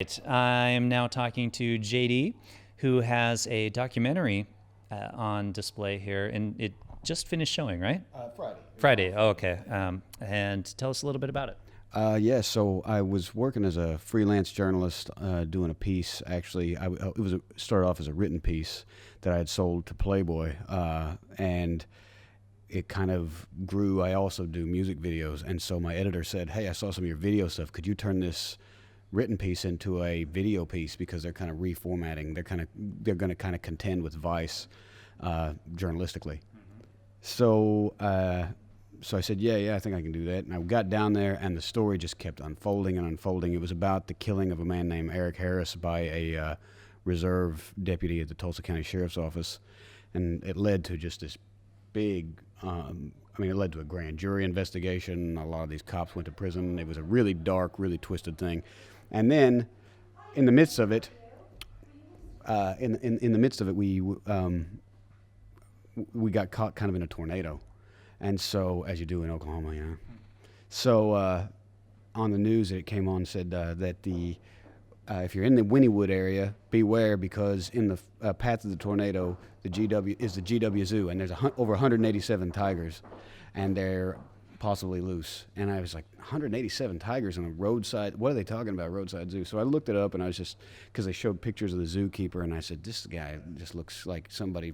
I'm now talking to JD, who has a documentary on display here, and it just finished showing, right? Friday. Friday. Oh, okay. And tell us a little bit about it. Yeah, so I was working as a freelance journalist, doing a piece. Actually, started off as a written piece that I had sold to Playboy, and it kind of grew. I also do music videos, and so my editor said, "Hey, I saw some of your video stuff. Could you turn this written piece into a video piece, because they're kind of reformatting. They're going to kind of contend with Vice journalistically." So so I said, yeah, I think I can do that. And I got down there, and the story just kept unfolding and unfolding. It was about the killing of a man named Eric Harris by a reserve deputy at the Tulsa County Sheriff's Office, and it led to just this big. It led to a grand jury investigation. A lot of these cops went to prison. It was a really dark, really twisted thing. And then, in the midst of it, we got caught kind of in a tornado, and so, as you do in Oklahoma, you know. So on the news, it came on, said that if you're in the Wynnewood area, beware, because in the path of the tornado, the GW Zoo, and there's over 187 tigers, and they're possibly loose. And I was like, 187 tigers on a roadside? What are they talking about, roadside zoo? So I looked it up, and I was just, because they showed pictures of the zookeeper, and I said, this guy just looks like somebody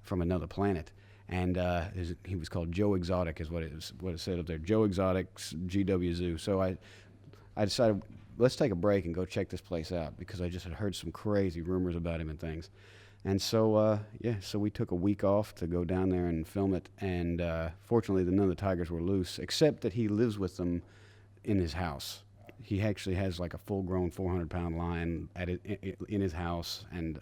from another planet. And he was called Joe Exotic, is what it said up there. Joe Exotic's GW Zoo. So I decided, let's take a break and go check this place out, because I just had heard some crazy rumors about him and things. And so, so we took a week off to go down there and film it. And fortunately, none of the tigers were loose, except that he lives with them in his house. He actually has like a full-grown 400-pound lion in his house. And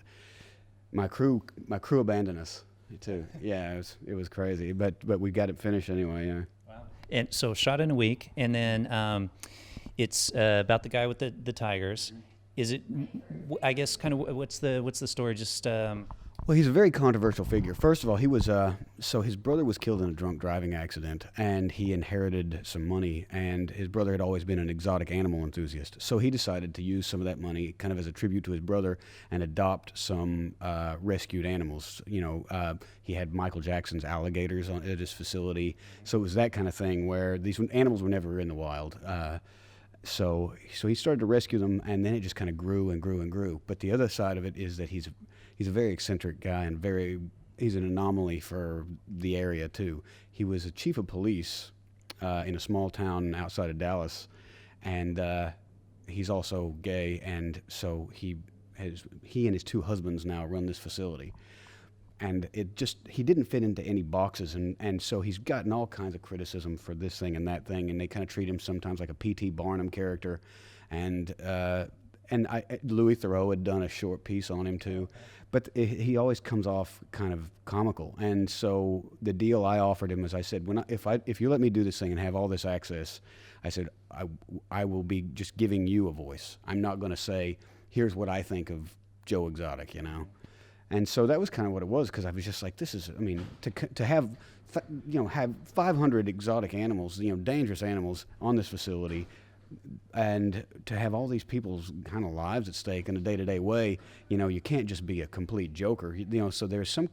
my crew abandoned us too. Yeah, it was crazy, but we got it finished anyway. Yeah. Wow. And so shot in a week, and then it's about the guy with the tigers. Is it? I guess kind of what's the story? Just Well, he's a very controversial figure. First of all, he was so his brother was killed in a drunk driving accident, and he inherited some money. And his brother had always been an exotic animal enthusiast, so he decided to use some of that money, kind of as a tribute to his brother, and adopt some rescued animals. He had Michael Jackson's alligators at his facility, so it was that kind of thing where these animals were never in the wild. So he started to rescue them, and then it just kind of grew and grew and grew. But the other side of it is that he's a very eccentric guy, and he's an anomaly for the area too. He was a chief of police in a small town outside of Dallas, and he's also gay, and so he and his two husbands now run this facility. And he didn't fit into any boxes, and so he's gotten all kinds of criticism for this thing and that thing, and they kind of treat him sometimes like a P.T. Barnum character, and Louis Theroux had done a short piece on him too, but he always comes off kind of comical. And so the deal I offered him is, I said, if you let me do this thing and have all this access, I said, I will be just giving you a voice. I'm not going to say, here's what I think of Joe Exotic, And so that was kind of what it was, because I was just like, this is, to have 500 exotic animals, dangerous animals on this facility, and to have all these people's kind of lives at stake in a day-to-day way, you can't just be a complete joker, so there's some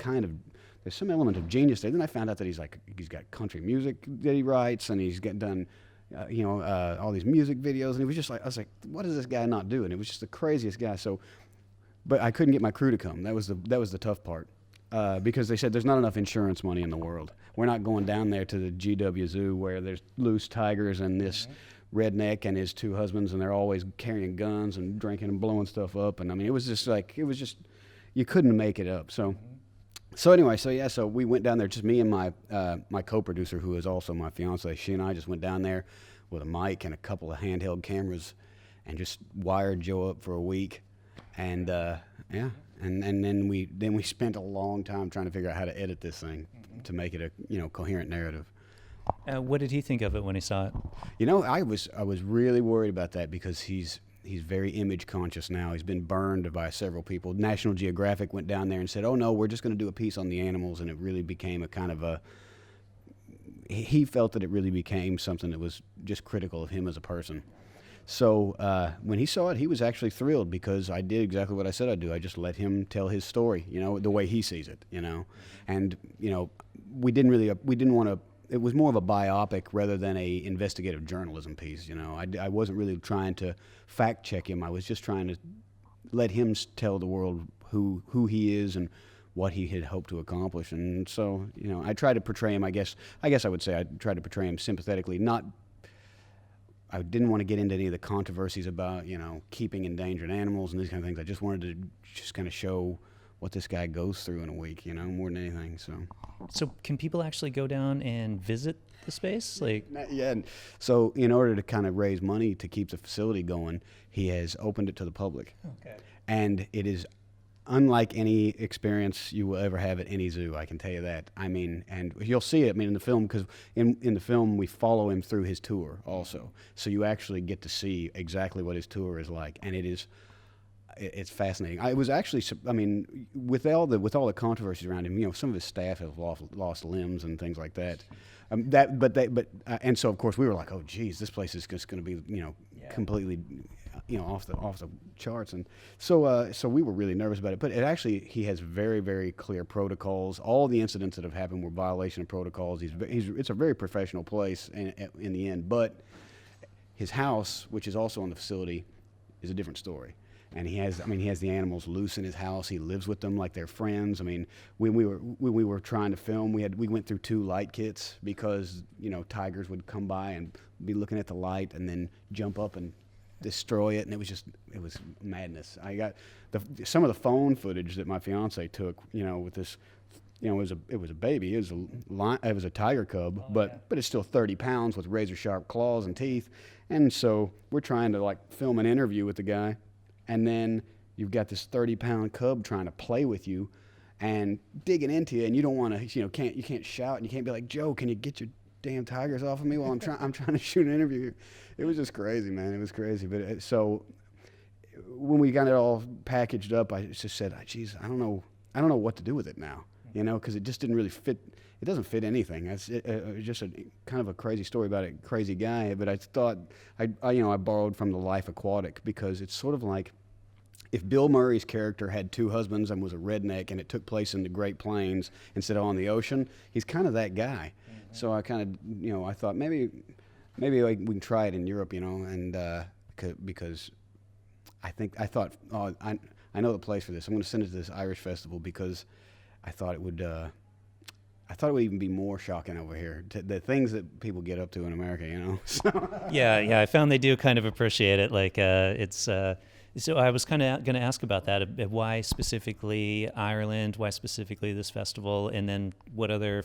element of genius there. Then I found out that he's got country music that he writes, and he's done all these music videos, and it was just like, I was like, what is this guy not doing? It was just the craziest guy. But I couldn't get my crew to come. That was the tough part, because they said there's not enough insurance money in the world. We're not going down there to the GW Zoo where there's loose tigers and this redneck and his two husbands, and they're always carrying guns and drinking and blowing stuff up. And it was just you couldn't make it up. So anyway, so we went down there, just me and my co-producer, who is also my fiance. She and I just went down there with a mic and a couple of handheld cameras, and just wired Joe up for a week. And and then we spent a long time trying to figure out how to edit this thing to make it a coherent narrative. What did he think of it when he saw it? I was really worried about that, because he's very image conscious now. He's been burned by several people. National Geographic went down there and said, "Oh no, we're just going to do a piece on the animals," and it really became a kind of he felt that it really became something that was just critical of him as a person. So when he saw it, he was actually thrilled because I did exactly what I said I'd do. I just let him tell his story, the way he sees it, And we didn't want to. It was more of a biopic rather than a investigative journalism piece. I wasn't really trying to fact check him. I was just trying to let him tell the world who he is and what he had hoped to accomplish. And so, I tried to portray him. I guess I would say I tried to portray him sympathetically. I didn't want to get into any of the controversies about keeping endangered animals and these kind of things. I just wanted to just kind of show what this guy goes through in a week, more than anything. So can people actually go down and visit the space? Yeah. So in order to kind of raise money to keep the facility going, he has opened it to the public. Okay. And it is unlike any experience you will ever have at any zoo, I can tell you that. And you'll see it, in the film, because in the film we follow him through his tour also. So you actually get to see exactly what his tour is like, and it's fascinating. I was actually, with all the controversies around him, some of his staff have lost limbs and things like that. And so of course we were like, oh geez, this place is just going to be, completely, off the charts. And so we were really nervous about it. But he has very, very clear protocols. All the incidents that have happened were violation of protocols. It's a very professional place in the end. But his house, which is also on the facility, is a different story. And he has the animals loose in his house. He lives with them like they're friends. When we were trying to film, we went through 2 light kits because tigers would come by and be looking at the light and then jump up and destroy it, and it was madness. I got some of the phone footage that my fiance took, with this, it was a baby. It was a tiger cub, but it's still 30 pounds with razor sharp claws and teeth, and so we're trying to film an interview with the guy. And then you've got this 30-pound cub trying to play with you and digging into you, and you don't want to, you can't shout, and you can't be like, Joe, can you get your damn tigers off of me while I'm trying to shoot an interview? It was just crazy, man. It was crazy. But so when we got it all packaged up, I just said, geez, I don't know what to do with it now, because it just didn't really fit. It doesn't fit anything. It's just a kind of a crazy story about a crazy guy. But I thought I borrowed from The Life Aquatic, because it's sort of like if Bill Murray's character had 2 husbands and was a redneck and it took place in the Great Plains instead of on the ocean, he's kind of that guy. Mm-hmm. So I kind of, I thought maybe we can try it in Europe, and because I thought, I know the place for this. I'm going to send it to this Irish festival because I thought it would even be more shocking over here. The things that people get up to in America, Yeah, I found they do kind of appreciate it. So I was kind of going to ask about that. Why specifically Ireland? Why specifically this festival? And then what else are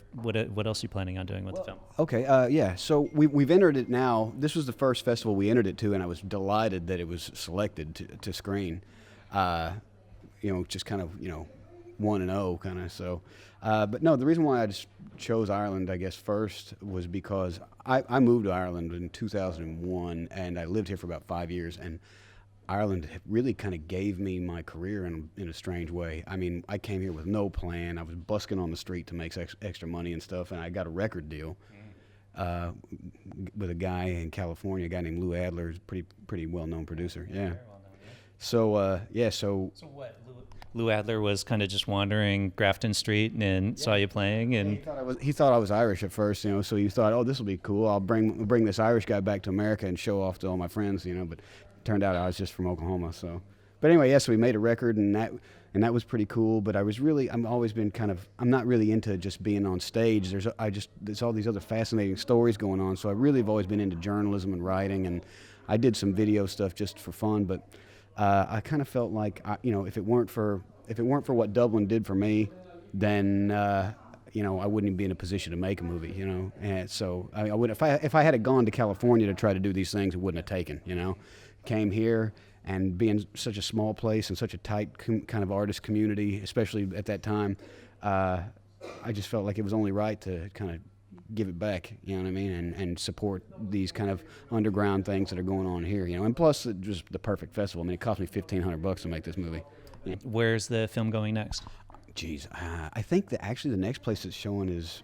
you planning on doing with the film? Okay, yeah. So we've entered it now. This was the first festival we entered it to, and I was delighted that it was selected to screen. Just kind of 1-0 kind of. So, but no, the reason why I just chose Ireland, I guess, first was because I moved to Ireland in 2001, and I lived here for about 5 years, and Ireland really kind of gave me my career in a strange way. I came here with no plan. I was busking on the street to make extra money and stuff, and I got a record deal with a guy in California, a guy named Lou Adler, who's a pretty well-known producer. Yeah. So what? Lou Adler was kind of just wandering Grafton Street and saw you playing, and he thought I was Irish at first, So he thought, oh, this will be cool. I'll bring this Irish guy back to America and show off to all my friends, But turned out I was just from Oklahoma. So, but anyway, so we made a record, and that was pretty cool. But I'm always been I'm not really into just being on stage. There's all these other fascinating stories going on. So I really have always been into journalism and writing, and I did some video stuff just for fun. But I kind of felt like if it weren't for what Dublin did for me, then I wouldn't even be in a position to make a movie, And so I would if I had gone to California to try to do these things, it wouldn't have taken, Came here, and being such a small place and such a tight kind of artist community, especially at that time, I just felt like it was only right to kind of give it back, and support these kind of underground things that are going on here, And plus, it was the perfect festival. It cost me $1,500 to make this movie. Yeah. Where's the film going next? Geez, I think that actually the next place it's showing is,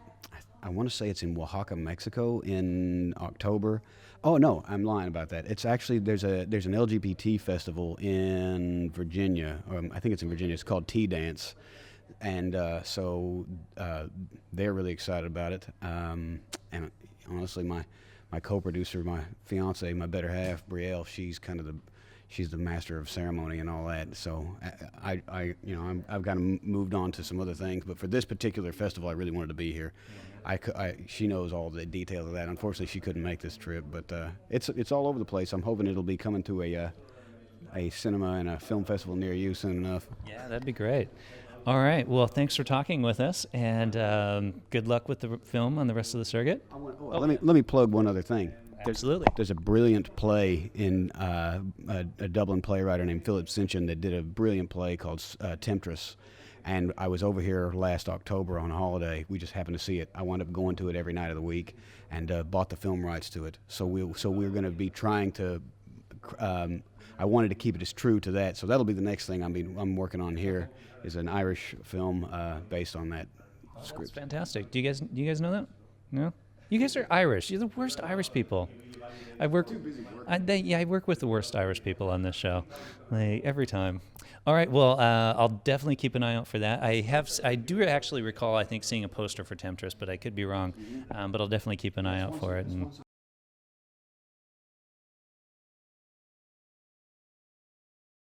I want to say it's in Oaxaca, Mexico, in October. Oh no, I'm lying about that. It's actually there's an LGBT festival in Virginia. I think it's in Virginia. It's called Tea Dance, and they're really excited about it. And honestly, my co-producer, my fiance, my better half, Brielle, she's the master of ceremony and all that. So I've kind of moved on to some other things, but for this particular festival, I really wanted to be here. She knows all the details of that. Unfortunately, she couldn't make this trip, but it's all over the place. I'm hoping it'll be coming to a cinema and a film festival near you soon enough. Yeah, that'd be great. All right. Well, thanks for talking with us, and good luck with the film on the rest of the circuit. Let me plug one other thing. Absolutely. There's a brilliant play in a Dublin playwright named Philip Sinchen that did a brilliant play called Temptress. And I was over here last October on a holiday. We just happened to see it. I wound up going to it every night of the week and bought the film rights to it. So we're going to be trying to. I wanted to keep it as true to that. So that'll be the next thing I'm working on here is an Irish film based on that script. That's fantastic. Do you guys know that? No. You guys are Irish. You're the worst Irish people. I work with the worst Irish people on this show, every time. All right, well, I'll definitely keep an eye out for that. I do actually recall, I think, seeing a poster for Temptress, but I could be wrong. But I'll definitely keep an eye out for it. And